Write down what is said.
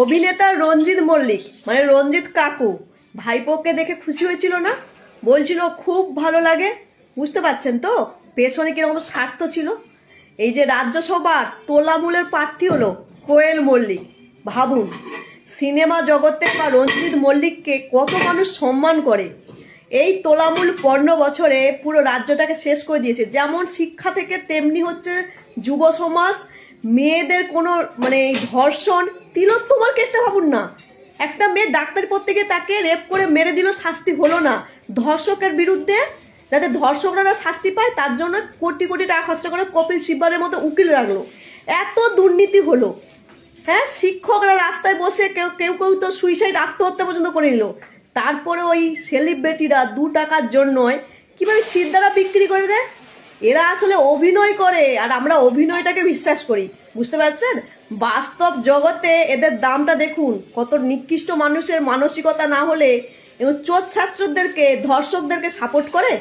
অভিনেতা রঞ্জিত মল্লিক মানে রঞ্জিত কাকু ভাইপোকে দেখে খুশি হয়েছিল না? বলছিল খুব ভালো লাগে। বুঝতে পারছেন তো পেছনে কিরকম স্বার্থ ছিল। এই যে রাজ্যসভার তোলামূলের প্রার্থী হলো কোয়েল মল্লিক। ভাবুন, সিনেমা জগতে বা রঞ্জিত মল্লিককে কত মানুষ সম্মান করে। এই তোলামূল 15 বছরে পুরো রাজ্যটাকে শেষ করে দিয়েছে। যেমন শিক্ষা থেকে তেমনি হচ্ছে যুব সমাজ, মেয়েদের কোনো মানে ধর্ষণ, তিলোত্তমার কেসটা ভাবুন না। একটা মেয়ে ডাক্তার পড়তে গিয়ে তাকে রেপ করে মেরে দিল, শাস্তি হলো না। ধর্ষকের বিরুদ্ধে যাতে ধর্ষকরা শাস্তি পায় তার জন্য কোটি কোটি টাকা খরচা করে কপিল সিব্বালের মতো উকিল রাখলো। এত দুর্নীতি হলো। হ্যাঁ, শিক্ষকরা রাস্তায় বসে কেউ কেউ কেউ তো সুইসাইড, আত্মহত্যা পর্যন্ত করে নিল। তারপরে ওই সেলিব্রিটিরা 2 টাকার জন্যই কিভাবে সিদ্ধারা বিক্রি করে দেয়। এরা আসলে অভিনয় করে আর আমরা অভিনয়টাকে বিশ্বাস করি। বুঝতে পারছেন? বাস্তব জগতে এদের দামটা দেখুন। কত নিকৃষ্ট মানুষের মানসিকতা না হলে এবং চোর ছাত্রদেরকে, ধর্ষকদেরকে সাপোর্ট করে।